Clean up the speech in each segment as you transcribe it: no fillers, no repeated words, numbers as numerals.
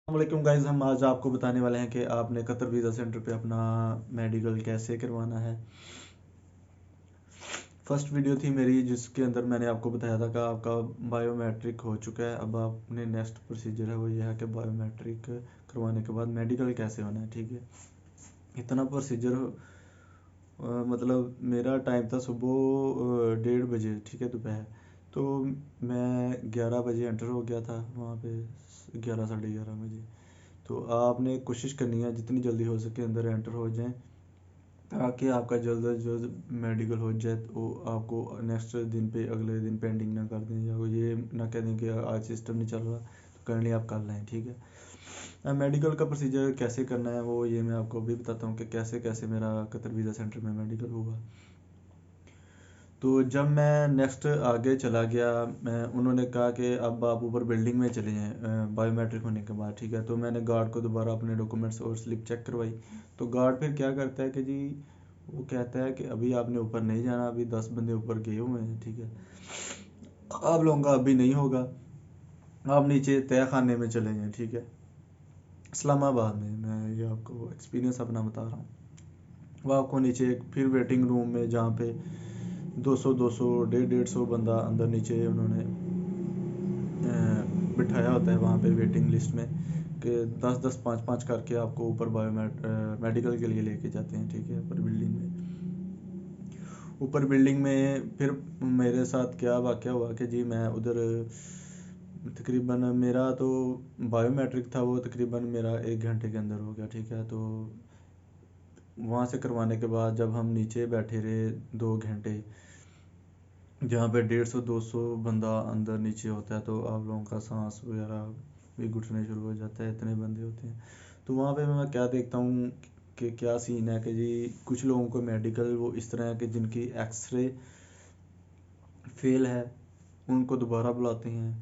वालेकुम गाइस, हम आज आपको बताने वाले हैं कि आपने कतर वीज़ा सेंटर पे अपना मेडिकल कैसे करवाना है। फर्स्ट वीडियो थी मेरी जिसके अंदर मैंने आपको बताया था कि आपका बायोमेट्रिक हो चुका है। अब आपने नेक्स्ट प्रोसीजर है वो ये है कि बायोमेट्रिक करवाने के बाद मेडिकल कैसे होना है। ठीक है, इतना प्रोसीजर मतलब मेरा टाइम था सुबह 1:30 बजे, ठीक है, दोपहर। तो मैं 11 बजे एंटर हो गया था वहाँ पे, 11 साढ़े 11 बजे। तो आपने कोशिश करनी है जितनी जल्दी हो सके अंदर एंटर हो जाएं, ताकि आपका जल्द अज जल्द मेडिकल हो जाए। तो आपको नेक्स्ट दिन पे अगले दिन पेंडिंग ना कर दें या ये ना कह दें कि आज सिस्टम नहीं चल रहा तो करंटली आप कर लें। ठीक है, अब मेडिकल का प्रोसीजर कैसे करना है वो ये मैं आपको अभी बताता हूँ कि कैसे कैसे मेरा कतर वीज़ा सेंटर में मेडिकल हुआ। तो जब मैं नेक्स्ट आगे चला गया, मैं उन्होंने कहा कि अब आप ऊपर बिल्डिंग में चले जाएं बायोमेट्रिक होने के बाद। ठीक है, तो मैंने गार्ड को दोबारा अपने डॉक्यूमेंट्स और स्लिप चेक करवाई। तो गार्ड फिर क्या करता है कि जी वो कहता है कि अभी आपने ऊपर नहीं जाना, अभी 10 बंदे ऊपर गए हुए हैं। ठीक है, आप लोगों का अभी नहीं होगा, आप नीचे तय खाने में चले जाएं। ठीक है, इस्लामाबाद में, मैं ये आपको एक्सपीरियंस अपना बता रहा हूँ। वो आपको नीचे एक फिर वेटिंग रूम में, जहाँ पे 200 200 150 बंदा अंदर नीचे उन्होंने बिठाया होता है वहाँ पे वेटिंग लिस्ट में, कि 10 10 5 5 करके आपको ऊपर मेडिकल के लिए लेके जाते हैं। ठीक है, ऊपर बिल्डिंग में। ऊपर बिल्डिंग में फिर मेरे साथ क्या वाक़या हुआ कि जी मैं उधर तकरीबन मेरा तो बायोमेट्रिक था वो तकरीबन मेरा 1 घंटे के अंदर हो गया। ठीक है, तो वहाँ से करवाने के बाद जब हम नीचे बैठे रहे 2 घंटे, जहाँ पे 150 200 बंदा अंदर नीचे होता है, तो आप लोगों का सांस वगैरह भी घुटने शुरू हो जाता है, इतने बंदे होते हैं। तो वहाँ पे मैं क्या देखता हूँ कि क्या सीन है कि जी कुछ लोगों को मेडिकल वो इस तरह है कि जिनकी एक्सरे फेल है उनको दोबारा बुलाते हैं,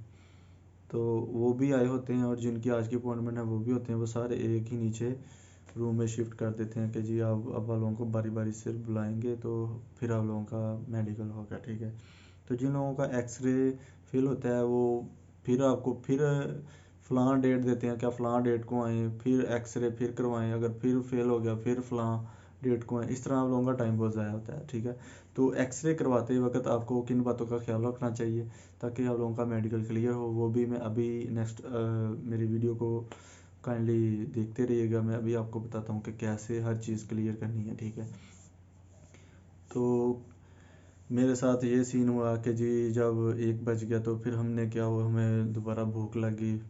तो वो भी आए होते हैं, और जिनकी आज की अपॉइंटमेंट है वो भी होते हैं। वो सारे एक ही नीचे रूम में शिफ्ट कर देते हैं कि जी अब आप लोगों को बारी बारी से बुलाएंगे, तो फिर आप लोगों का मेडिकल होगा। ठीक है, तो जिन लोगों का एक्सरे फेल होता है वो फिर आपको फिर फ़लाँ डेट देते हैं, क्या फ़लाँ डेट को आएँ, फिर एक्सरे फिर करवाएं, अगर फिर फेल हो गया फिर फ़लाँ डेट को आएँ। इस तरह आप लोगों का टाइम बहुत ज़ाया होता है। ठीक है, तो एक्सरे करवाते वक्त आपको किन बातों का ख्याल रखना चाहिए ताकि आप लोगों का मेडिकल क्लियर हो, वो भी मैं अभी नेक्स्ट मेरी वीडियो को काइंडली देखते रहिएगा। मैं अभी आपको बताता हूँ कि कैसे हर चीज़ क्लियर करनी है। ठीक है, तो मेरे साथ ये सीन हुआ कि जी जब 1 बज गया तो फिर हमने क्या हुआ, हमें दोबारा भूख लगी।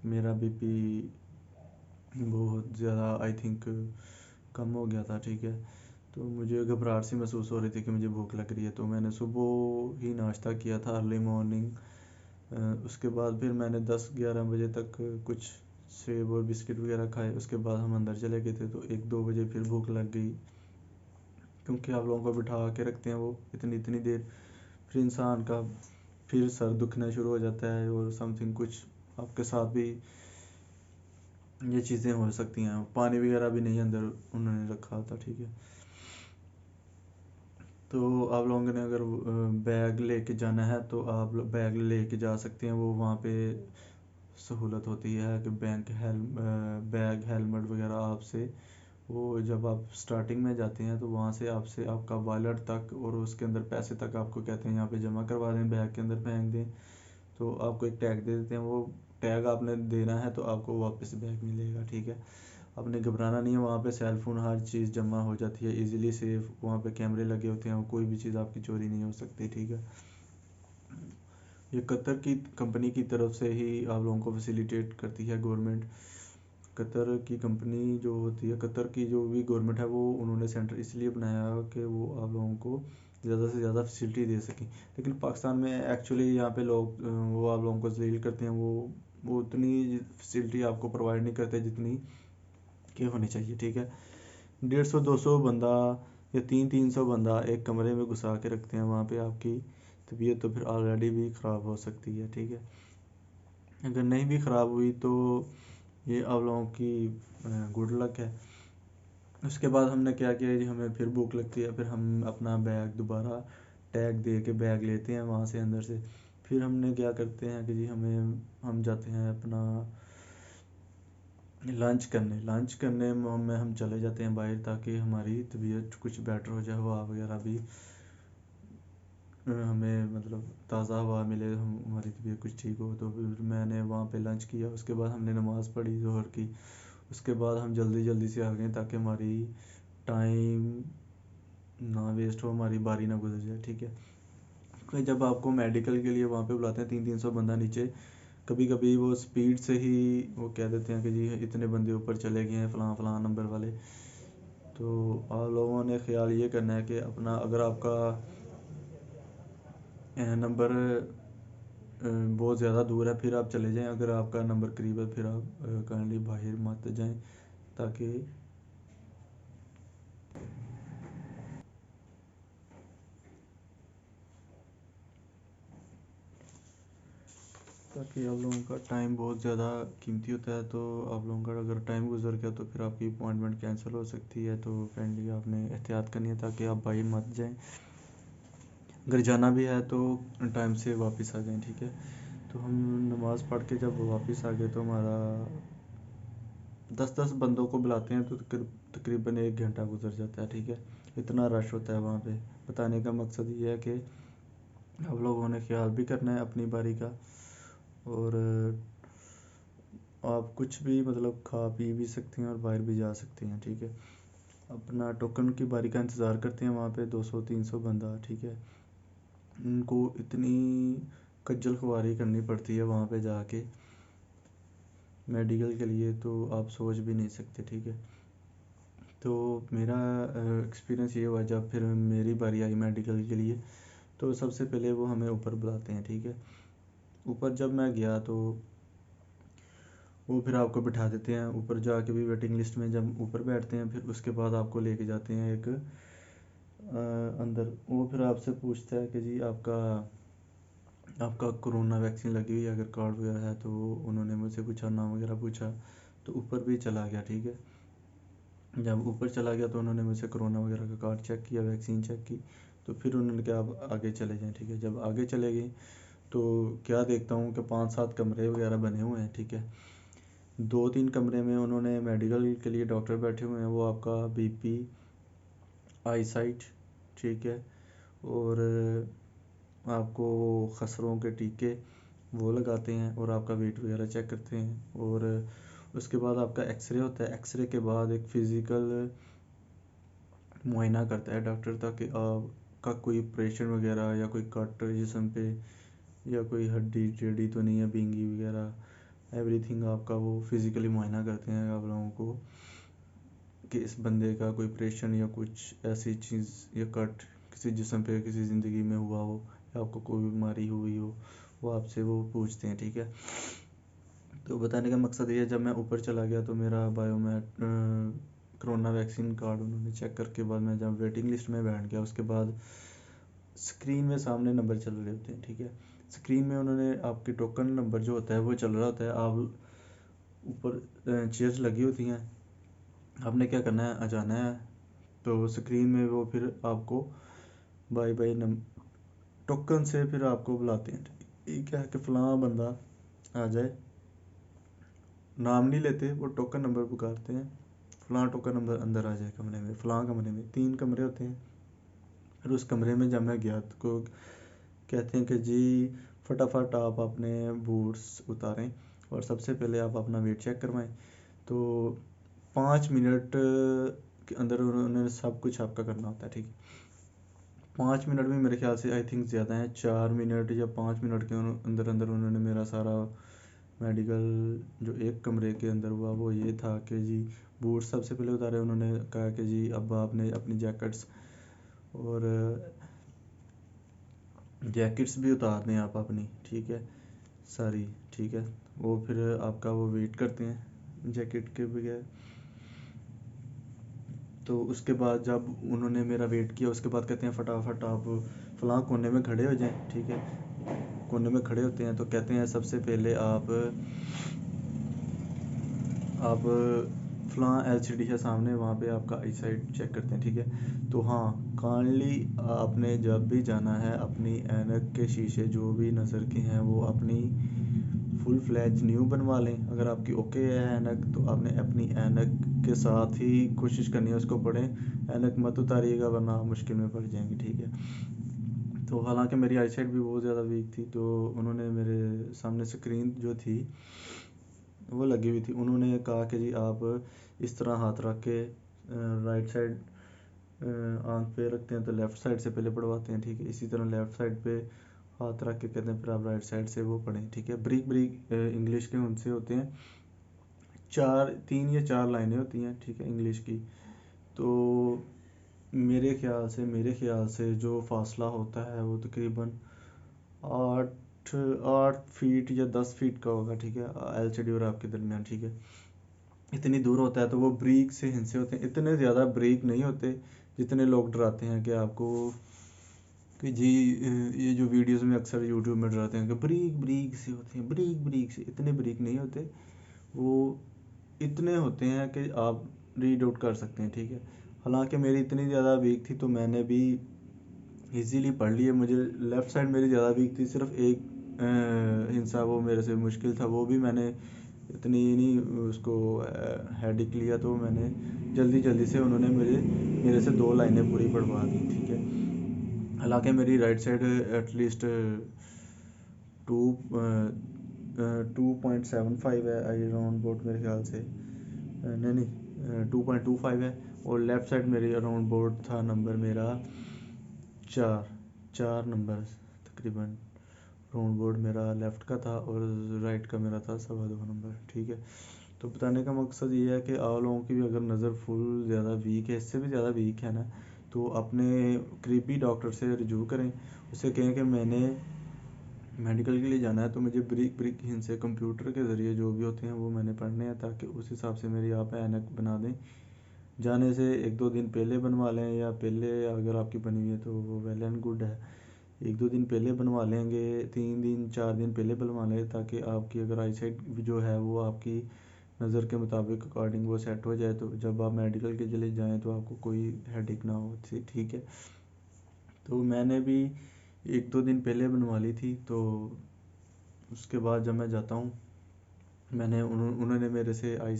मेरा बीपी बहुत ज़्यादा आई थिंक कम हो गया था। ठीक है, तो मुझे घबराहट सी महसूस हो रही थी कि मुझे भूख लग रही है, तो मैंने सुबह ही नाश्ता किया था अर्ली मॉर्निंग। उसके बाद फिर मैंने 10 11 बजे तक कुछ सेब और बिस्किट वगैरह खाए। उसके बाद हम अंदर चले गए थे, तो 1 2 बजे फिर भूख लग गई, क्योंकि आप लोगों को बिठा के रखते हैं वो इतनी इतनी देर। फिर इंसान का फिर सर दुखना शुरू हो जाता है और समथिंग कुछ आपके साथ भी ये चीज़ें हो सकती हैं। पानी वगैरह भी नहीं अंदर उन्होंने रखा था। ठीक है, तो आप लोगों ने अगर बैग लेके जाना है तो आप बैग लेके जा सकते हैं। वो वहाँ पे सहूलत होती है कि बैग हेलमेट वगैरह आपसे, वो जब आप स्टार्टिंग में जाते हैं तो वहाँ से आपसे आपका वॉलेट तक और उसके अंदर पैसे तक आपको कहते हैं यहाँ पे जमा करवा दें, बैग के अंदर फेंक दें। तो आपको एक टैग दे देते हैं, वो टैग आपने देना है तो आपको वापस बैग मिलेगा। ठीक है, आपने घबराना नहीं है, वहाँ पे सेल फोन हर चीज़ जमा हो जाती है इजीली सेफ। वहाँ पे कैमरे लगे होते हैं, कोई भी चीज़ आपकी चोरी नहीं हो सकती। ठीक है, ये कतर की कंपनी की तरफ से ही आप लोगों को फैसिलिटेट करती है गवर्नमेंट। कतर की कंपनी जो होती है, कतर की जो भी गवर्नमेंट है, वो उन्होंने सेंटर इसलिए बनाया कि वो आप लोगों को ज़्यादा से ज़्यादा फैसिलिटी दे सकें। लेकिन पाकिस्तान में एक्चुअली यहाँ पे लोग वो आप लोगों को जलील करते हैं, वो उतनी फैसिलिटी आपको प्रोवाइड नहीं करते जितनी की होनी चाहिए। ठीक है, 150 200 बंदा या 300 बंदा एक कमरे में घुसा के रखते हैं वहाँ पे, आपकी तबीयत तो फिर ऑलरेडी भी ख़राब हो सकती है। ठीक है, अगर नहीं भी ख़राब हुई तो ये आप लोगों की गुड लक है। उसके बाद हमने क्या किया जी, हमें फिर भूख लगती है, फिर हम अपना बैग दोबारा टैग दे के बैग लेते हैं वहाँ से अंदर से। फिर हमने क्या करते हैं कि जी हम जाते हैं अपना लंच करने में हम चले जाते हैं बाहर, ताकि हमारी तबीयत कुछ बेटर हो जाए, हवा वगैरह भी हमें मतलब ताज़ा हवा मिले, हम हमारी तबीयत कुछ ठीक हो। तो फिर मैंने वहाँ पे लंच किया, उसके बाद हमने नमाज़ पढ़ी ज़ोहर की। उसके बाद हम जल्दी जल्दी से आ गए, ताकि हमारी टाइम ना वेस्ट हो, हमारी बारी ना गुजर जाए, ठीक है। फिर जब आपको मेडिकल के लिए वहाँ पे बुलाते हैं, 300 बंदा नीचे, कभी कभी वो स्पीड से ही वो कह देते हैं कि जी इतने बंदे ऊपर चले गए हैं, फलां फलां नंबर वाले। तो आप लोगों ने ख्याल ये करना है कि अपना, अगर आपका नंबर बहुत ज़्यादा दूर है, फिर आप चले जाएं। अगर आपका नंबर करीब है, फिर आप काइंडली बाहर मत जाएं, ताकि ताकि आप लोगों का टाइम बहुत ज़्यादा कीमती होता है। तो आप लोगों का अगर टाइम गुजर गया, तो फिर आपकी अपॉइंटमेंट कैंसिल हो सकती है। तो काइंडली आपने एहतियात करनी है, ताकि आप बाहर मत जाएं। अगर जाना भी है तो टाइम से वापस आ जाएं, ठीक है। तो हम नमाज़ पढ़ के जब वापस आ गए, तो हमारा 10-10 बंदों को बुलाते हैं, तो तकरीबन 1 घंटा गुजर जाता है, ठीक है। इतना रश होता है वहाँ पे। बताने का मकसद ये है कि आप लोगों ने ख्याल भी करना है अपनी बारी का, और आप कुछ भी मतलब खा पी भी सकते हैं और बाहर भी जा सकते हैं, ठीक है। अपना टोकन की बारी का इंतज़ार करते हैं वहाँ पे 200-300 बंदा, ठीक है। उनको इतनी खज्जल खुआरी करनी पड़ती है वहाँ पे जाके मेडिकल के लिए, तो आप सोच भी नहीं सकते, ठीक है। तो मेरा एक्सपीरियंस ये हुआ, जब फिर मेरी बारी आई मेडिकल के लिए, तो सबसे पहले वो हमें ऊपर बुलाते हैं, ठीक है। ऊपर जब मैं गया, तो वो फिर आपको बिठा देते हैं ऊपर जाके भी वेटिंग लिस्ट में। जब ऊपर बैठते हैं, फिर उसके बाद आपको लेके जाते हैं एक अंदर। वो फिर आपसे पूछता है कि जी आपका आपका कोरोना वैक्सीन लगी हुई है, अगर कार्ड वगैरह है तो। उन्होंने मुझसे पूछा, नाम वगैरह पूछा, तो ऊपर भी चला गया, ठीक है। जब ऊपर चला गया, तो उन्होंने मुझसे कोरोना वगैरह का कार्ड चेक किया, वैक्सीन चेक की। तो फिर उन्होंने कहा आप आगे चले जाएँ, ठीक है। जब आगे चले गए, तो क्या देखता हूँ कि 5-7 कमरे वगैरह बने हुए हैं, ठीक है। 2-3 कमरे में उन्होंने मेडिकल के लिए डॉक्टर बैठे हुए हैं, वो आपका बीपी, आई साइट, ठीक है, और आपको खसरों के टीके वो लगाते हैं, और आपका वेट वगैरह चेक करते हैं। और उसके बाद आपका एक्सरे होता है। एक्सरे के बाद एक फ़िज़िकल मुआयना करता है डॉक्टर, ताकि आपका कोई ऑपरेशन वगैरह या कोई कट जिस्म पे, या कोई हड्डी टेढ़ी तो नहीं है, बींगी वगैरह, एवरीथिंग आपका वो फिज़िकली मुआयना करते हैं आप लोगों को, कि इस बंदे का कोई ऑपरेशन या कुछ ऐसी चीज़ या कट किसी जिस्म पे किसी ज़िंदगी में हुआ हो, या आपको कोई बीमारी हुई हो, वो आपसे वो पूछते हैं, ठीक है। तो बताने का मकसद ये है, जब मैं ऊपर चला गया, तो मेरा बायोमेट कोरोना वैक्सीन कार्ड उन्होंने चेक करके बाद मैं जब वेटिंग लिस्ट में बैठ गया, उसके बाद स्क्रीन में सामने नंबर चल रहे होते हैं, ठीक है। स्क्रीन में उन्होंने आपके टोकन नंबर जो होता है वो चल रहा होता है। आप ऊपर चेयर्स लगी होती हैं, आपने क्या करना है, आ जाना है। तो स्क्रीन में वो फिर आपको बाय बाय टोकन से फिर आपको बुलाते हैं, ठीक है, कि फ़लाँ बंदा आ जाए। नाम नहीं लेते, वो टोकन नंबर पुकारते हैं, फ़लाँ टोकन नंबर अंदर आ जाए कमरे में, फ़लाँ कमरे में 3 कमरे होते हैं। फिर उस कमरे में जब मैं गया, तो को कहते हैं कि जी फटाफट आप अपने बूट्स उतारें, और सबसे पहले आप अपना वेट चेक करवाएं। तो 5 मिनट के अंदर उन्होंने सब कुछ आपका करना होता है, ठीक है। 5 मिनट में मेरे ख्याल से आई थिंक ज़्यादा है, 4 मिनट या 5 मिनट के अंदर अंदर उन्होंने मेरा सारा मेडिकल जो एक कमरे के अंदर हुआ, वो ये था कि जी बूट सबसे पहले उतारे। उन्होंने कहा कि जी अब आपने अपनी जैकेट्स भी उतार दें आप अपनी, ठीक है, सारी, ठीक है। वो फिर आपका वो वेट करते हैं जैकेट के बगैर। तो उसके बाद जब उन्होंने मेरा वेट किया, उसके बाद कहते हैं फटाफट आप फलां कोने में खड़े हो जाएं, ठीक है। कोने में खड़े होते हैं, तो कहते हैं सबसे पहले आप फलां एलसीडी है सामने, वहाँ पे आपका आई साइट चेक करते हैं, ठीक है। तो हाँ, काइंडली आपने जब भी जाना है, अपनी ऐनक के शीशे जो भी नज़र के हैं वो अपनी फुल फ्लैज न्यू बनवा लें। अगर आपकी ओके है ऐनक तो आपने अपनी ऐनक के साथ ही कोशिश करनी है उसको पढ़ें, ऐनक मत उतारिएगा वरना आप मुश्किल में पड़ जाएंगे, ठीक है। तो हालांकि मेरी आई साइट भी बहुत ज़्यादा वीक थी, तो उन्होंने मेरे सामने स्क्रीन जो थी वो लगी हुई थी, उन्होंने कहा कि जी आप इस तरह हाथ रख के राइट साइड आंख पे रखते हैं तो लेफ़्ट साइड से पहले पढ़वाते हैं, ठीक है। इसी तरह लेफ़्ट साइड पे हाथ रख के कहते हैं फिर आप राइट साइड से वो पढ़ें, ठीक है। ब्रीक ब्रीक इंग्लिश के उनसे होते हैं, 3 या 4 लाइनें होती हैं, ठीक है, इंग्लिश की। तो मेरे ख्याल से जो फासला होता है वो तकरीबन 8 फीट या 10 फीट का होगा, ठीक है, एलसीडी और आपके दरमियान, ठीक है। इतनी दूर होता है, तो वो ब्रीक से हिंसे होते हैं, इतने ज़्यादा ब्रीक नहीं होते जितने लोग डराते हैं कि आपको कि जी ये जो वीडियोस में अक्सर यूट्यूब में डराते हैं कि ब्रीक ब्रीक से होते हैं, ब्रीक ब्रीक से, इतने ब्रीक नहीं होते, वो इतने होते हैं कि आप रीड आउट कर सकते हैं, ठीक है। हालांकि मेरी इतनी ज़्यादा वीक थी तो मैंने भी इजीली पढ़ लिया। मुझे लेफ़्ट साइड मेरी ज़्यादा वीक थी, सिर्फ एक हिस्सा वो मेरे से मुश्किल था, वो भी मैंने इतनी नहीं उसको हेडिक लिया, तो मैंने जल्दी जल्दी से उन्होंने मेरे से 2 लाइनें पूरी पढ़वा दी, ठीक है। हालांकि मेरी राइट साइड एटलीस्ट 2.75 है आई अराउंड बोट मेरे ख्याल से, नहीं 2.25 है, और लेफ़्ट साइड मेरी अराउंड बोट था नंबर मेरा 4 नंबर तकरीबन राउंड बोर्ड मेरा लेफ़्ट का था और राइट का मेरा था 2.25 नंबर, ठीक है। तो बताने का मकसद ये है कि आप लोगों की भी अगर नज़र फुल ज़्यादा वीक है, इससे भी ज़्यादा वीक है ना, तो अपने करीबी डॉक्टर से रिजू करें, उससे कहें कि मैंने मेडिकल के लिए जाना है तो मुझे ब्रीक ब्रीक हिंसे कंप्यूटर के ज़रिए जो भी होते हैं वो मैंने पढ़ने हैं, ताकि उस हिसाब से मेरी आप ऐनक बना दें। जाने से 1-2 दिन पहले बनवा लें, या पहले अगर आपकी बनी हुई है तो वो वेल एंड गुड है, 1-2 दिन पहले बनवा लेंगे, 3 दिन 4 दिन पहले बनवा लें, ताकि आपकी अगर आई साइट जो है वो आपकी नज़र के मुताबिक अकॉर्डिंग वो सेट हो जाए, तो जब आप मेडिकल के लिए जाएँ तो आपको कोई हेडेक ना हो, ठीक है। तो मैंने भी 1-2 दिन पहले बनवा ली थी, तो उसके बाद जब मैं जाता हूँ उन्होंने मेरे से आई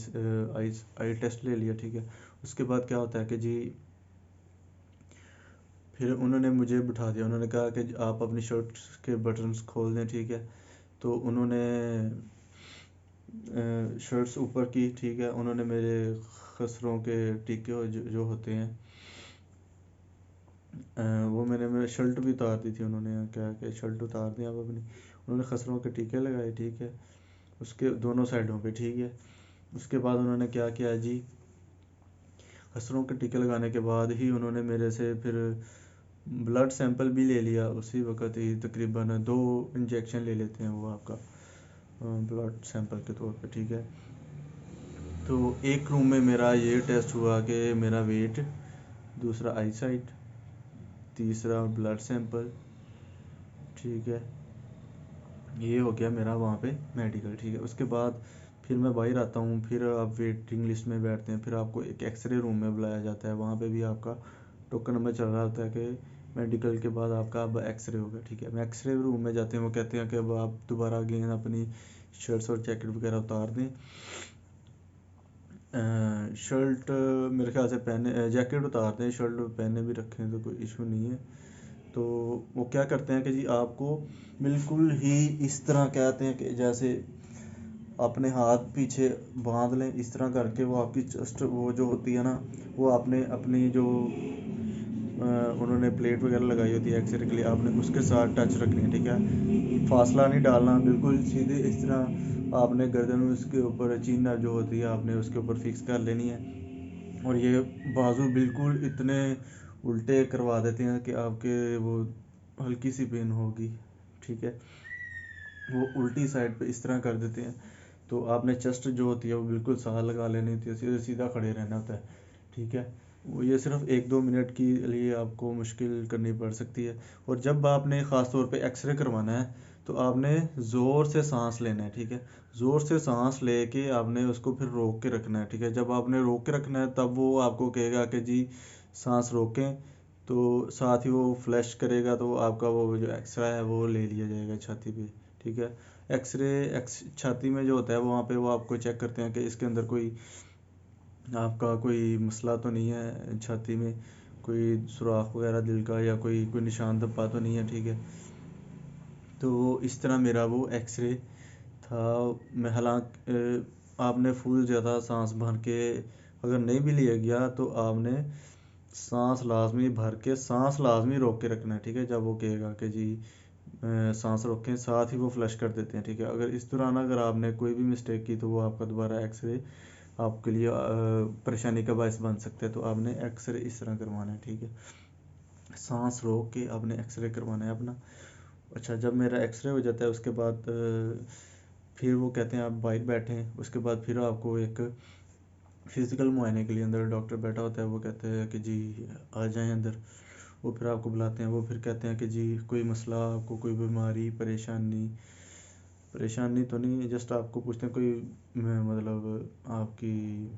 टेस्ट ले लिया, ठीक है। उसके बाद क्या होता है कि जी फिर उन्होंने मुझे बिठा दिया, उन्होंने कहा कि आप अपनी शर्ट के बटन्स खोल दें, ठीक है। तो उन्होंने शर्ट्स ऊपर की, ठीक है, उन्होंने मेरे खसरों के टीके जो होते हैं वो मेरे शर्ट भी उतार दी थी, उन्होंने क्या कि शर्ट उतार दी आप अपनी, उन्होंने खसरों के टीके लगाए, ठीक है, उसके दोनों साइडों पे, ठीक है। उसके बाद उन्होंने क्या किया जी, खसरों के टीके लगाने के बाद ही उन्होंने मेरे से फिर ब्लड सैंपल भी ले लिया उसी वक्त ही, तकरीबन 2 इंजेक्शन ले लेते हैं वो आपका ब्लड सैंपल के तौर पे, ठीक है। तो एक रूम में मेरा ये टेस्ट हुआ कि मेरा वेट, दूसरा आई साइट, तीसरा ब्लड सैंपल, ठीक है, ये हो गया मेरा वहाँ पे मेडिकल, ठीक है। उसके बाद फिर मैं बाहर आता हूँ, फिर आप वेटिंग लिस्ट में बैठते हैं, फिर आपको एक एक्सरे रूम में बुलाया जाता है, वहाँ पे भी आपका टोकन नंबर चल रहा होता है कि मेडिकल के बाद आपका अब एक्सरे होगा, ठीक है। मैं एक्सरे रूम में जाते हैं, वो कहते हैं कि अब आप दोबारा अगेन अपनी शर्ट्स और जैकेट वगैरह उतार दें। शर्ट मेरे ख्याल से पहने, जैकेट उतार दें, शर्ट पहने भी रखें तो कोई इशू नहीं है। तो वो क्या करते हैं कि जी आपको बिल्कुल ही इस तरह कहते हैं कि जैसे अपने हाथ पीछे बांध लें, इस तरह करके वो आपकी चेस्ट वो जो होती है ना, वो आपने अपनी जो उन्होंने प्लेट वगैरह लगाई होती है एक्सरे के लिए, आपने उसके साथ टच रखनी है, ठीक है। फासला नहीं डालना, बिल्कुल सीधे इस तरह आपने गर्दन में उसके ऊपर चीन जो होती है आपने उसके ऊपर फिक्स कर लेनी है, और ये बाजू बिल्कुल इतने उल्टे करवा देते हैं कि आपके वो हल्की सी पेन होगी, ठीक है, वो उल्टी साइड पे इस तरह कर देते हैं। तो आपने चेस्ट जो होती है वो बिल्कुल साह लगा लेनी होती है, सीधे सीधा खड़े रहना होता है, ठीक है। वो ये सिर्फ 1-2 मिनट के लिए आपको मुश्किल करनी पड़ सकती है। और जब आपने ख़ास तौर पे एक्सरे करवाना है तो आपने ज़ोर से सांस लेना है, ठीक है, ज़ोर से सांस लेके आपने उसको फिर रोक के रखना है, ठीक है। जब आपने रोक के रखना है तब वो आपको कहेगा कि जी सांस रोकें, तो साथ ही वो फ्लैश करेगा, तो आपका वो जो एक्सरा है वो ले लिया जाएगा छाती पे, ठीक है। एक्सरे छाती में जो होता है वहाँ पे वो आपको चेक करते हैं कि इसके अंदर कोई आपका कोई मसला तो नहीं है, छाती में कोई सुराख वगैरह दिल का, या कोई कोई निशान दब्बा तो नहीं है, ठीक है। तो इस तरह मेरा वो एक्सरे था। मैं हालांकि आपने फुल ज़्यादा सांस भर के अगर नहीं भी लिया गया तो आपने सांस लाजमी भर के, सांस लाजमी रोक के रखना है, ठीक है। जब वो कहेगा कि जी सांस रोकें, साथ ही वो फ्लश कर देते हैं, ठीक है। अगर इस दौरान अगर आपने कोई भी मिस्टेक की तो वो आपका दोबारा एक्सरे आपके लिए परेशानी का बायस बन सकता है। तो आपने एक्सरे इस तरह करवाना है, ठीक है। सांस रोक के आपने एक्सरे करवाना है अपना। अच्छा, जब मेरा एक्सरे हो जाता है उसके बाद फिर वो कहते हैं आप बाहर बैठें। उसके बाद फिर आपको एक फिज़िकल मुआयने के लिए अंदर डॉक्टर बैठा होता है, वो कहते हैं कि जी आ जाएं अंदर। वो फिर आपको बुलाते हैं, वो फिर कहते हैं कि जी कोई मसला, आपको कोई बीमारी, परेशानी, परेशानी तो नहीं, जस्ट आपको पूछते हैं कोई मतलब आपकी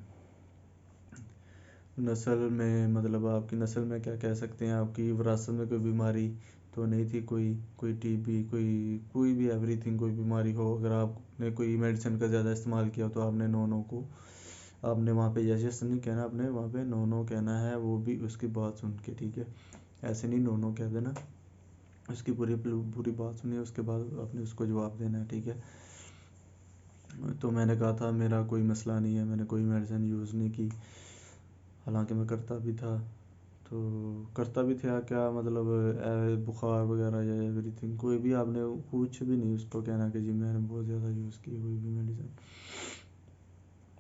नस्ल में, मतलब आपकी नस्ल में क्या कह सकते हैं, आपकी विरासत में कोई बीमारी तो नहीं थी, कोई कोई टीबी, कोई कोई भी एवरीथिंग, कोई बीमारी हो। अगर आपने कोई मेडिसिन का ज़्यादा इस्तेमाल किया तो आपने नो नो को, आपने वहाँ पे यस यस नहीं कहना, आपने वहाँ पे नो नो कहना है, वो भी उसकी बात सुन के, ठीक है। ऐसे नहीं नो नो कह देना, उसकी पूरी पूरी बात सुनिए, उसके बाद आपने उसको जवाब देना है, ठीक है। तो मैंने कहा था मेरा कोई मसला नहीं है, मैंने कोई मेडिसिन यूज़ नहीं की, हालांकि मैं करता भी था। तो करता भी था क्या मतलब बुखार वगैरह या एवरीथिंग, कोई भी आपने कुछ भी नहीं उसको कहना कि जी मैंने बहुत ज़्यादा यूज़ की कोई भी मेडिसिन।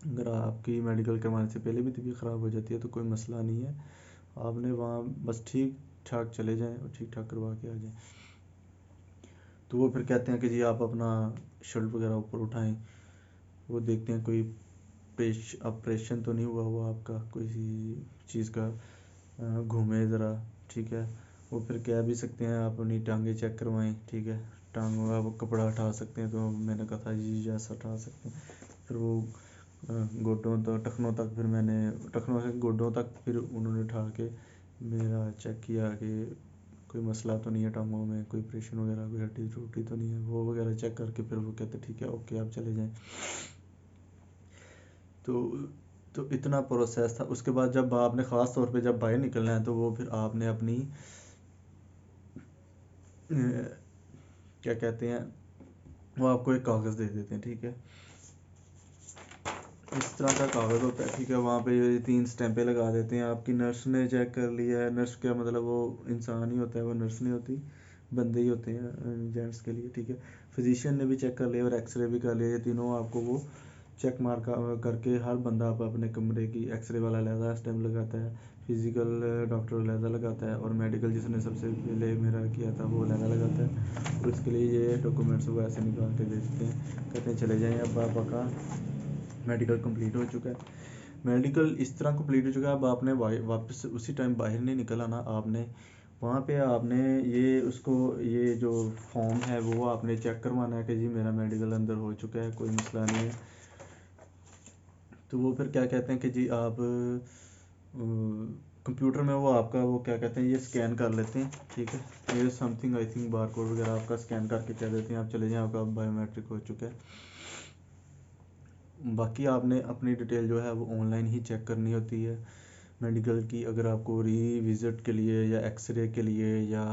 अगर आपकी मेडिकल करवाने से पहले भी तबीयत ख़राब हो जाती है तो कोई मसला नहीं है, आपने वहाँ बस ठीक ठाक चले जाएं और ठीक ठाक करवा के आ जाएं। तो वो फिर कहते हैं कि जी आप अपना शर्ट वगैरह ऊपर उठाएं, वो देखते हैं कोई ऑपरेशन तो नहीं हुआ हुआ आपका, कोई चीज़ का, घूमे ज़रा, ठीक है। वो फिर कह भी सकते हैं आप अपनी टांगे चेक करवाएं, ठीक है। टांगों का वो कपड़ा हटा सकते हैं, तो मैंने कहा था जी जैसा हटा सकते हैं। फिर वो घुटनों तक, टखनों तक, फिर मैंने टखनों से घुटनों तक फिर उन्होंने उठा के मेरा चेक किया कि कोई मसला तो नहीं है टांगों में, कोई ऑपरेशन वगैरह, कोई हड्डी टूटी तो नहीं है, वो वगैरह चेक करके फिर वो कहते ठीक है ओके आप चले जाएं। तो तो इतना प्रोसेस था। उसके बाद जब आपने ख़ास तौर पे जब बाहर निकलना है तो वो फिर आपने अपनी क्या कहते हैं, वो आपको एक कागज़ दे देते हैं, ठीक है। इस तरह का कागज़ होता है, ठीक है। वहाँ पे ये 3 स्टैंपें लगा देते हैं। आपकी नर्स ने चेक कर लिया है, नर्स क्या मतलब वो इंसान ही होता है, वो नर्स नहीं होती, बंदे ही होते हैं जेंट्स के लिए, ठीक है। फिजिशियन ने भी चेक कर लिया और एक्सरे भी कर लिया, ये तीनों आपको वो चेक मार करके हर बंदा आप अपने कमरे की, एक्सरे वाला अलहदा स्टैम्प लगाता है, फिजिकल डॉक्टर अलहदा लगाता है, और मेडिकल जिसने सबसे पहले मेरा किया था वो अलहदा लगाता है। और उसके लिए ये डॉक्यूमेंट्स वो ऐसे निकाल के दे देते हैं, कहते हैं चले जाएँ अब आपका मेडिकल कंप्लीट हो चुका है। मेडिकल इस तरह कंप्लीट हो चुका है, अब आपने वापस उसी टाइम बाहर नहीं निकल आना, आपने वहाँ पे आपने ये उसको, ये जो फॉर्म है वो आपने चेक करवाना है कि जी मेरा मेडिकल अंदर हो चुका है, कोई मसला नहीं है। तो वो फिर क्या कहते हैं कि जी आप कंप्यूटर में वो आपका वो क्या कहते हैं ये स्कैन कर लेते हैं, ठीक है। ये something I think bar code वगैरह आपका स्कैन करके कह देते हैं आप चले जाएं, आपका बायोमेट्रिक हो चुका है। बाकी आपने अपनी डिटेल जो है वो ऑनलाइन ही चेक करनी होती है मेडिकल की, अगर आपको रीविज़िट के लिए या एक्सरे के लिए, या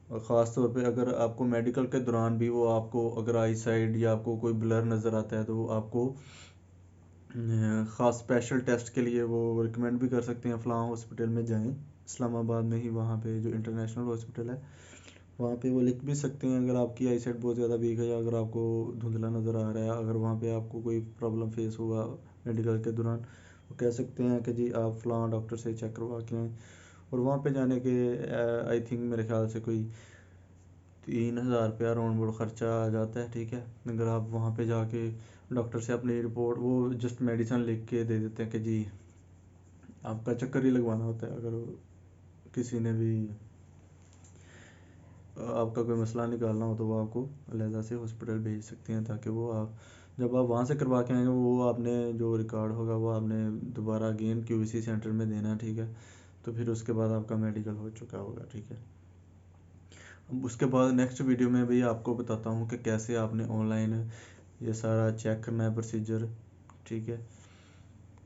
ख़ास तौर पे अगर आपको मेडिकल के दौरान भी वो आपको अगर आई साइड या आपको कोई ब्लर नज़र आता है तो वो आपको ख़ास स्पेशल टेस्ट के लिए वो रिकमेंड भी कर सकते हैं फ़लाँ हॉस्पिटल में जाएं, इस्लामाबाद में ही वहाँ पे जो इंटरनेशनल हॉस्पिटल है वहाँ पे वो लिख भी सकते हैं। अगर आपकी आई साइट बहुत ज़्यादा वीक है या अगर आपको धुंधला नज़र आ रहा है, अगर वहाँ पे आपको कोई प्रॉब्लम फेस हुआ मेडिकल के दौरान, वो कह सकते हैं कि जी आप फ़लाँ डॉक्टर से चेक करवा के आएँ। और वहाँ पे जाने के आई थिंक मेरे ख्याल से कोई 3,000 रुपया राउंड बोर्ड ख़र्चा आ जाता है, ठीक है। अगर आप वहाँ पे जाके डॉक्टर से अपनी रिपोर्ट, वो जस्ट मेडिसिन लिख के दे देते हैं कि जी आपका चक्कर ही लगवाना होता है। अगर किसी ने भी आपका कोई मसला निकालना हो तो वो आपको अलहदा से हॉस्पिटल भेज सकते हैं, ताकि वो आप जब आप वहाँ से करवा के आएंगे वो आपने जो रिकॉर्ड होगा वो आपने दोबारा अगेन क्यूसी सेंटर में देना है, ठीक है। तो फिर उसके बाद आपका मेडिकल हो चुका होगा, ठीक है। अब उसके बाद नेक्स्ट वीडियो में भी आपको बताता हूँ कि कैसे आपने ऑनलाइन ये सारा चेक करना है प्रोसीजर। ठीक है।